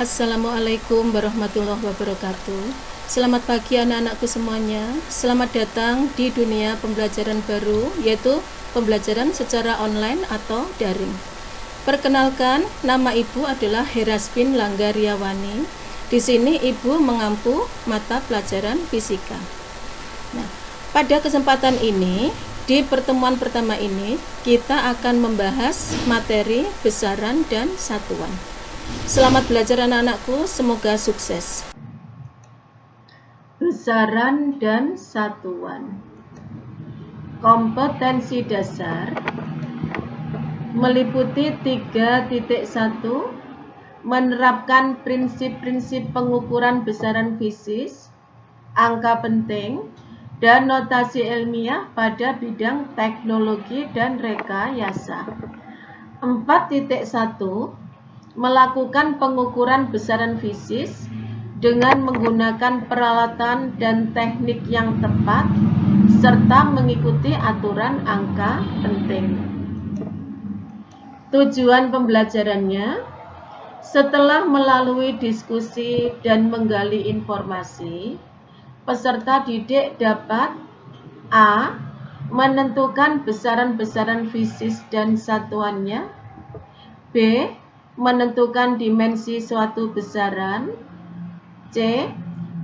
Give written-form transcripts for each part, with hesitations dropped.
Assalamualaikum warahmatullahi wabarakatuh. Selamat pagi anak-anakku semuanya. Selamat datang di dunia pembelajaran baru, yaitu pembelajaran secara online atau daring. Perkenalkan, nama Ibu adalah Heraspin Langgariawani. Di sini Ibu mengampu mata pelajaran fisika. Nah, pada kesempatan ini, di pertemuan pertama ini, kita akan membahas materi besaran dan satuan. Selamat belajar anak-anakku, semoga sukses. Besaran dan satuan. Kompetensi dasar meliputi 3.1 menerapkan prinsip-prinsip pengukuran besaran fisis, angka penting, dan notasi ilmiah pada bidang teknologi dan rekayasa. 4.1 melakukan pengukuran besaran fisis dengan menggunakan peralatan dan teknik yang tepat serta mengikuti aturan angka penting. Tujuan pembelajarannya, setelah melalui diskusi dan menggali informasi, peserta didik dapat A. menentukan besaran-besaran fisis dan satuannya, B. menentukan dimensi suatu besaran, C.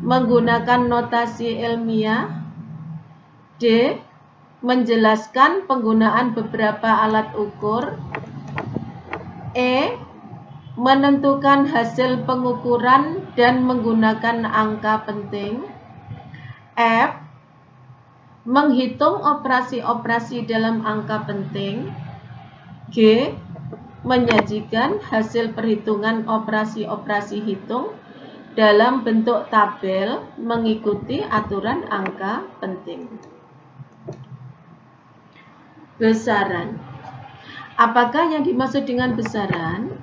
menggunakan notasi ilmiah, D. menjelaskan penggunaan beberapa alat ukur, E. menentukan hasil pengukuran dan menggunakan angka penting, F. menghitung operasi-operasi dalam angka penting, G. menyajikan hasil perhitungan operasi-operasi hitung dalam bentuk tabel mengikuti aturan angka penting. Besaran. Apakah yang dimaksud dengan besaran?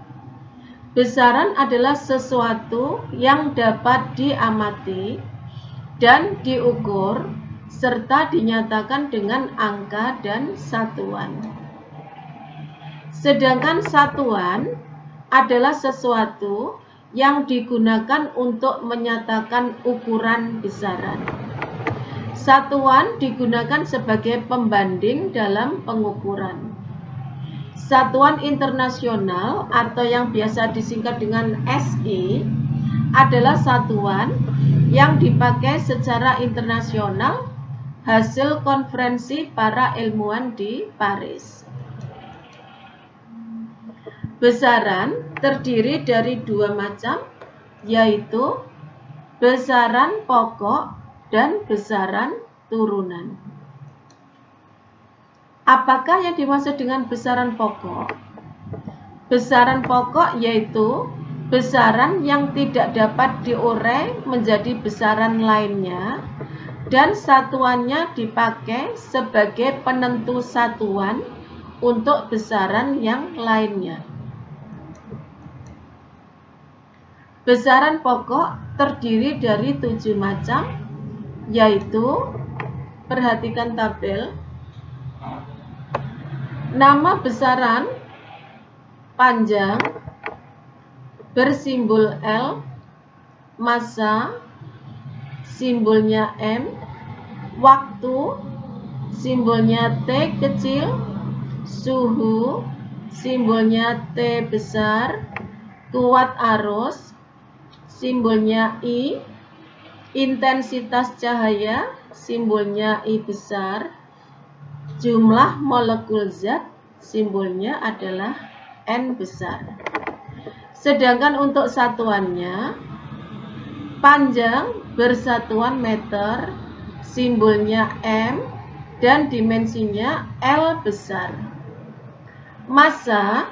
Besaran adalah sesuatu yang dapat diamati dan diukur serta dinyatakan dengan angka dan satuan. Sedangkan satuan adalah sesuatu yang digunakan untuk menyatakan ukuran besaran. Satuan digunakan sebagai pembanding dalam pengukuran. Satuan internasional atau yang biasa disingkat dengan SI adalah satuan yang dipakai secara internasional hasil konferensi para ilmuwan di Paris. Besaran terdiri dari dua macam, yaitu besaran pokok dan besaran turunan. Apakah yang dimaksud dengan besaran pokok? Besaran pokok yaitu besaran yang tidak dapat diurai menjadi besaran lainnya dan satuannya dipakai sebagai penentu satuan untuk besaran yang lainnya. Besaran pokok terdiri dari 7 macam, yaitu, perhatikan tabel, nama besaran panjang bersimbol L, massa simbolnya M, waktu simbolnya T kecil, suhu simbolnya T besar, kuat arus simbolnya I, intensitas cahaya simbolnya I besar, jumlah molekul zat simbolnya adalah N besar. Sedangkan untuk satuannya, panjang bersatuan meter simbolnya M dan dimensinya L besar. Massa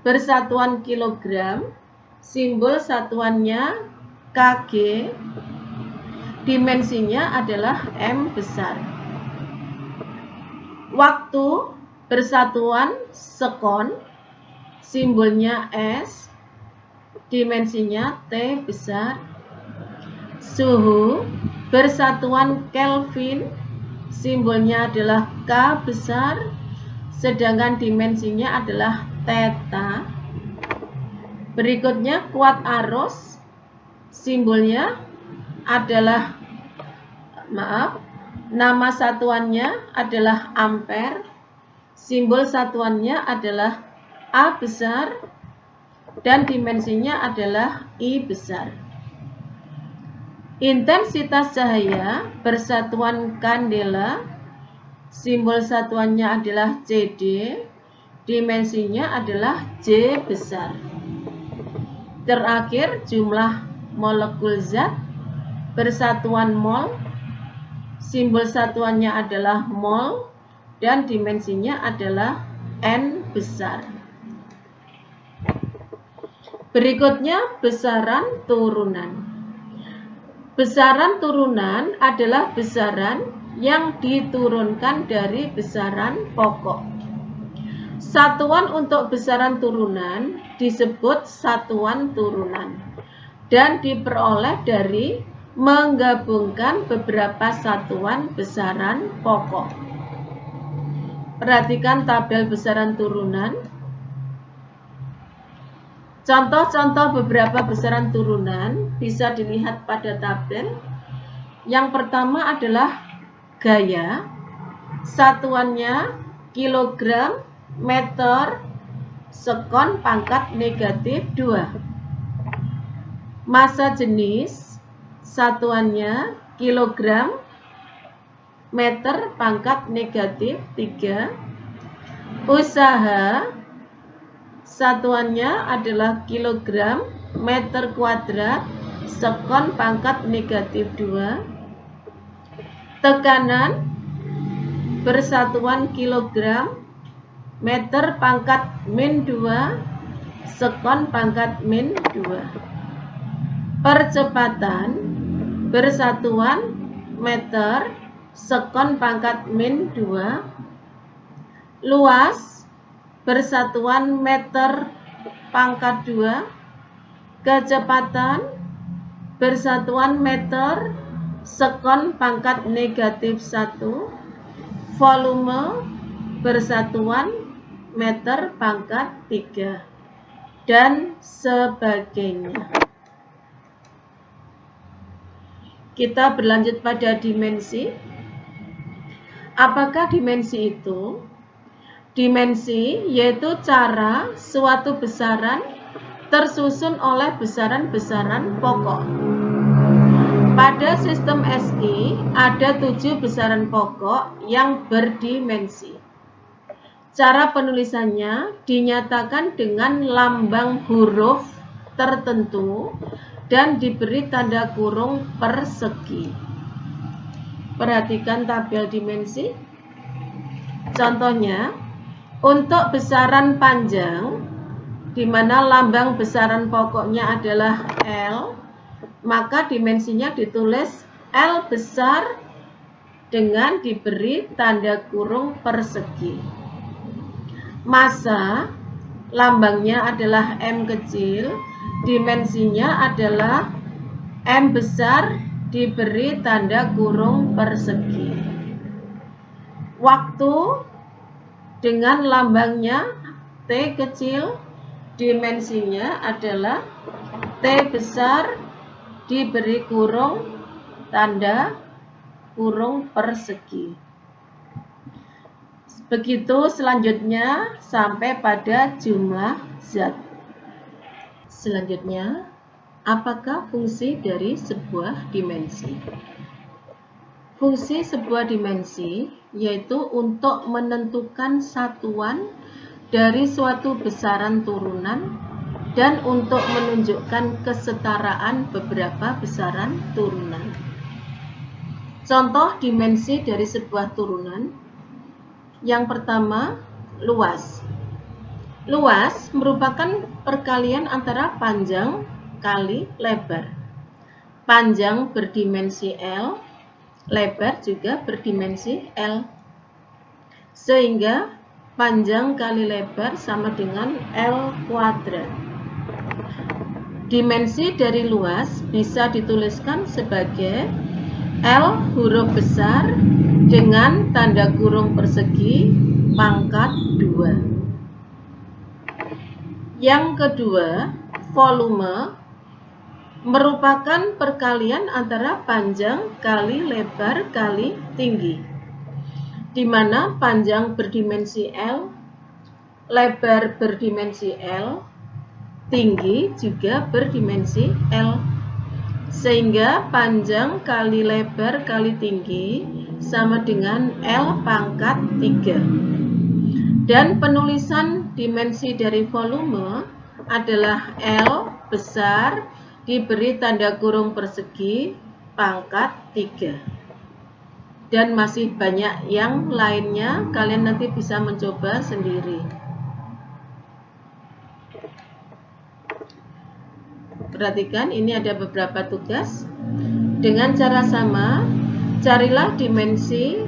bersatuan kilogram simbol satuannya Kg, dimensinya adalah M besar. Waktu bersatuan sekon, simbolnya S, dimensinya T besar. Suhu bersatuan Kelvin, simbolnya adalah K besar, sedangkan dimensinya adalah theta. Berikutnya kuat arus, simbolnya adalah, nama satuannya adalah ampere, simbol satuannya adalah A besar, dan dimensinya adalah I besar. Intensitas cahaya bersatuan kandela, simbol satuannya adalah CD, dimensinya adalah J besar. Terakhir, jumlah molekul zat bersatuan mol, simbol satuannya adalah mol, dan dimensinya adalah N besar. Berikutnya besaran turunan. Besaran turunan adalah besaran yang diturunkan dari besaran pokok. Satuan untuk besaran turunan disebut satuan turunan dan diperoleh dari menggabungkan beberapa satuan besaran pokok. Perhatikan tabel besaran turunan. Contoh-contoh beberapa besaran turunan bisa dilihat pada tabel. Yang pertama adalah gaya, satuannya kilogram meter sekon pangkat negatif 2. Massa jenis, satuannya kilogram meter pangkat negatif 3. Usaha, satuannya adalah kilogram meter kuadrat sekon pangkat negatif 2. Tekanan bersatuan kilogram meter pangkat min 2 sekon pangkat min 2. Percepatan bersatuan meter sekon pangkat min 2. Luas bersatuan meter pangkat 2. Kecepatan bersatuan meter sekon pangkat negatif 1. Volume bersatuan meter pangkat 3, dan sebagainya. Kita berlanjut pada dimensi. Apakah dimensi itu? Dimensi yaitu cara suatu besaran tersusun oleh besaran-besaran pokok. Pada sistem SI ada 7 besaran pokok yang berdimensi. Cara penulisannya dinyatakan dengan lambang huruf tertentu dan diberi tanda kurung persegi. Perhatikan tabel dimensi. Contohnya, untuk besaran panjang, di mana lambang besaran pokoknya adalah L, maka dimensinya ditulis L besar dengan diberi tanda kurung persegi. Massa, lambangnya adalah M kecil, dimensinya adalah M besar diberi tanda kurung persegi. Waktu dengan lambangnya T kecil, dimensinya adalah T besar diberi kurung tanda kurung persegi. Begitu selanjutnya sampai pada jumlah zat. Selanjutnya, apakah fungsi dari sebuah dimensi? Fungsi sebuah dimensi yaitu untuk menentukan satuan dari suatu besaran turunan dan untuk menunjukkan kesetaraan beberapa besaran turunan. Contoh dimensi dari sebuah turunan. Yang pertama, luas. Luas merupakan perkalian antara panjang kali lebar. Panjang berdimensi L, lebar juga berdimensi L. Sehingga panjang kali lebar sama dengan L kuadrat. Dimensi dari luas bisa dituliskan sebagai L huruf besar dengan tanda kurung persegi pangkat 2. Yang kedua, volume merupakan perkalian antara panjang kali lebar kali tinggi, di mana panjang berdimensi L, lebar berdimensi L, tinggi juga berdimensi L. Sehingga panjang kali lebar kali tinggi sama dengan L pangkat 3. Dan penulisan dimensi dari volume adalah L besar diberi tanda kurung persegi pangkat 3. Dan masih banyak yang lainnya, kalian nanti bisa mencoba sendiri. Perhatikan, ini ada beberapa tugas. Dengan cara sama, carilah dimensi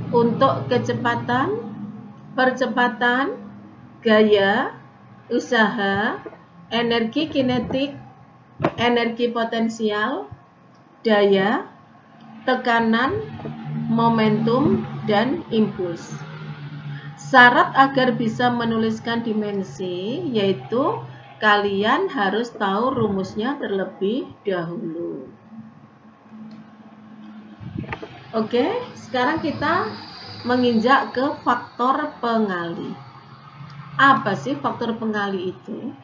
untuk kecepatan, percepatan, gaya, usaha, energi kinetik, energi potensial, daya, tekanan, momentum, dan impuls. Syarat agar bisa menuliskan dimensi yaitu kalian harus tahu rumusnya terlebih dahulu. Oke, sekarang kita menginjak ke faktor pengali. Apa sih faktor pengali itu?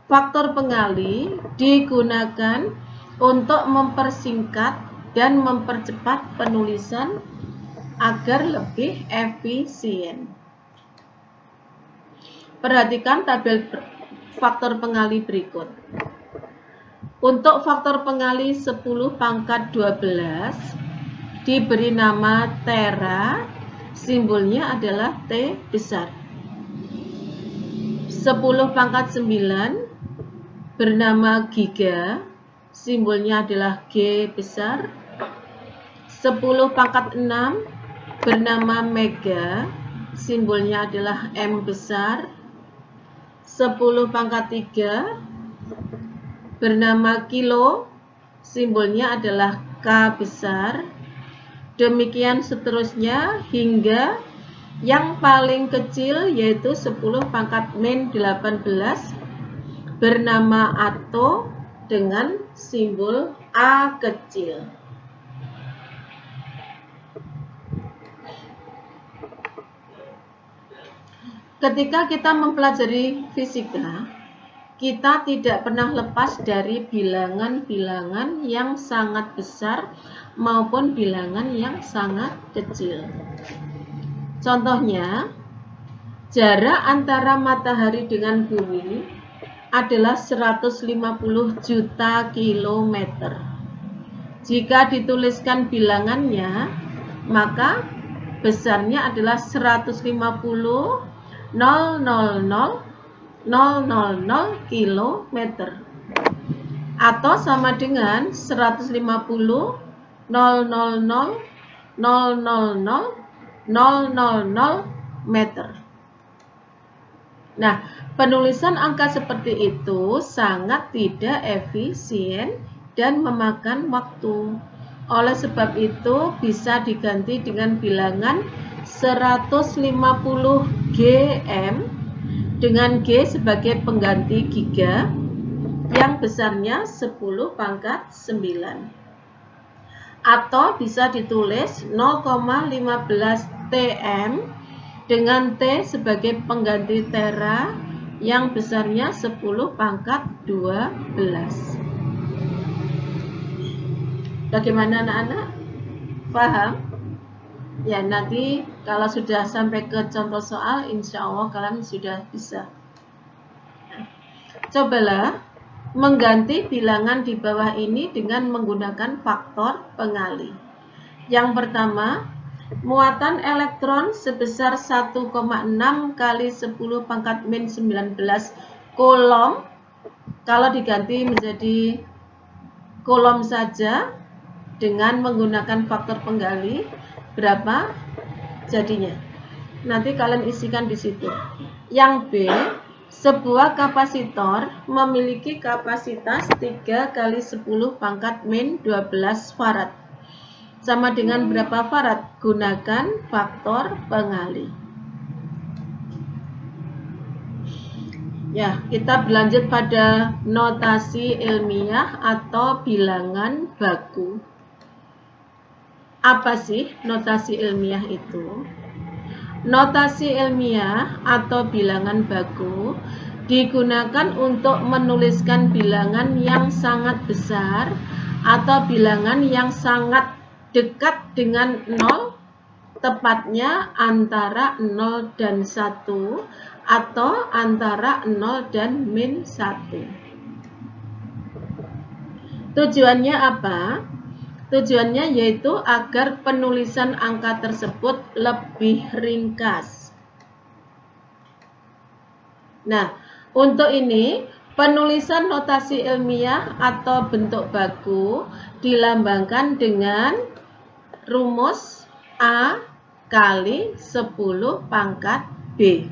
Faktor pengali digunakan untuk mempersingkat dan mempercepat penulisan agar lebih efisien. Perhatikan tabel faktor pengali berikut. Untuk faktor pengali 10 pangkat 12 diberi nama tera, simbolnya adalah T besar. 10 pangkat 9 bernama giga, simbolnya adalah G besar. 10 pangkat 6 bernama mega, simbolnya adalah M besar. 10 pangkat 3 bernama kilo, simbolnya adalah K besar. Demikian seterusnya hingga yang paling kecil yaitu 10 pangkat min 18 bernama ato dengan simbol A kecil. Ketika kita mempelajari fisika, kita tidak pernah lepas dari bilangan-bilangan yang sangat besar maupun bilangan yang sangat kecil. Contohnya, jarak antara matahari dengan bumi adalah 150 juta kilometer. Jika dituliskan bilangannya, maka besarnya adalah 150 kilometer, atau sama dengan 150 meter. Nah, penulisan angka seperti itu sangat tidak efisien dan memakan waktu. Oleh sebab itu bisa diganti dengan bilangan 150 GM dengan G sebagai pengganti giga yang besarnya 10 pangkat 9. Atau bisa ditulis 0,15 TM dengan T sebagai pengganti tera yang besarnya 10 pangkat 12. Bagaimana anak-anak? Paham? Ya, nanti kalau sudah sampai ke contoh soal, insya Allah kalian sudah bisa. Cobalah mengganti bilangan di bawah ini dengan menggunakan faktor pengali. Yang pertama, muatan elektron sebesar 1,6 kali 10 pangkat min 19 kolom. Kalau diganti menjadi kolom saja dengan menggunakan faktor penggali, berapa jadinya? Nanti kalian isikan di situ. Yang B, sebuah kapasitor memiliki kapasitas 3 kali 10 pangkat min 12 farad. Sama dengan berapa farad? Gunakan faktor pengali. Ya, kita berlanjut pada notasi ilmiah atau bilangan baku. Apa sih notasi ilmiah itu? Notasi ilmiah atau bilangan baku digunakan untuk menuliskan bilangan yang sangat besar atau bilangan yang sangat dekat dengan 0, tepatnya antara 0 dan 1 atau antara 0 dan min 1. Tujuannya apa? Tujuannya yaitu agar penulisan angka tersebut lebih ringkas. Nah, untuk ini penulisan notasi ilmiah atau bentuk baku dilambangkan dengan rumus A kali 10 pangkat B,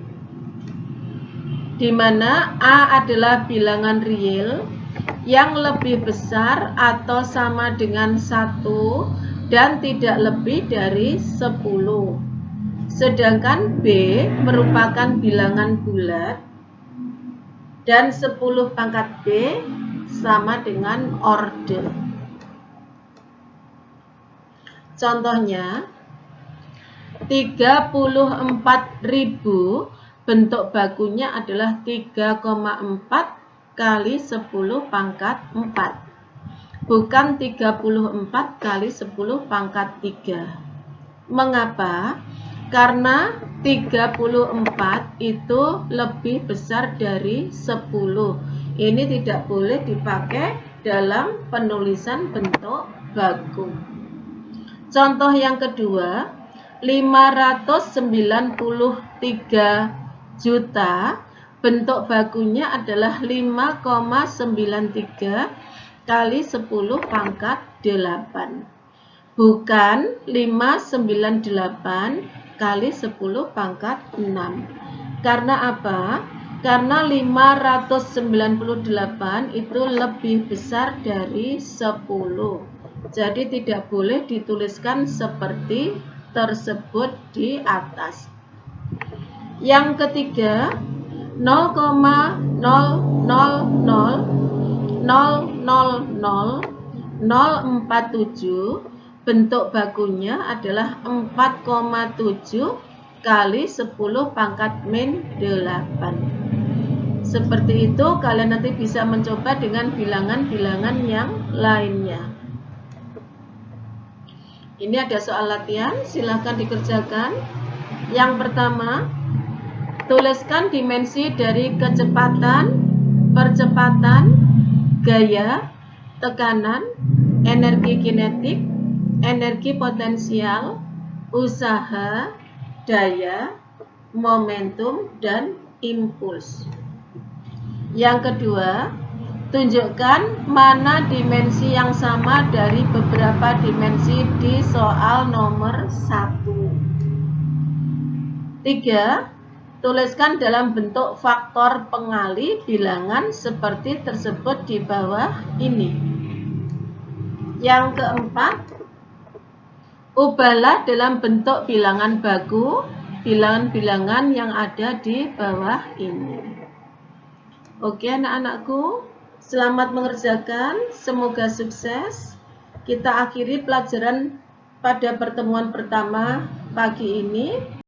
di mana A adalah bilangan real yang lebih besar atau sama dengan 1 dan tidak lebih dari 10. Sedangkan B merupakan bilangan bulat dan 10 pangkat B sama dengan order. Contohnya, 34.000 bentuk bakunya adalah 3,4 kali 10 pangkat 4, bukan 34 kali 10 pangkat 3. Mengapa? Karena 34 itu lebih besar dari 10. Ini tidak boleh dipakai dalam penulisan bentuk baku. Contoh yang kedua, 593 juta bentuk bakunya adalah 5,93 kali 10 pangkat 8, bukan 598 kali 10 pangkat 6. Karena apa? Karena 598 itu lebih besar dari 10. Jadi tidak boleh dituliskan seperti tersebut di atas. Yang ketiga, 0,000000047 bentuk bakunya adalah 4,7 kali 10 pangkat min 8. Seperti itu, kalian nanti bisa mencoba dengan bilangan-bilangan yang lainnya. Ini ada soal latihan, silahkan dikerjakan. Yang pertama, tuliskan dimensi dari kecepatan, percepatan, gaya, tekanan, energi kinetik, energi potensial, usaha, daya, momentum, dan impuls. Yang kedua, tunjukkan mana dimensi yang sama dari beberapa dimensi di soal nomor 1. 3. Tuliskan dalam bentuk faktor pengali bilangan seperti tersebut di bawah ini. Yang keempat, ubahlah dalam bentuk bilangan baku bilangan-bilangan yang ada di bawah ini. Oke anak-anakku, selamat mengerjakan, semoga sukses. Kita akhiri pelajaran pada pertemuan pertama pagi ini.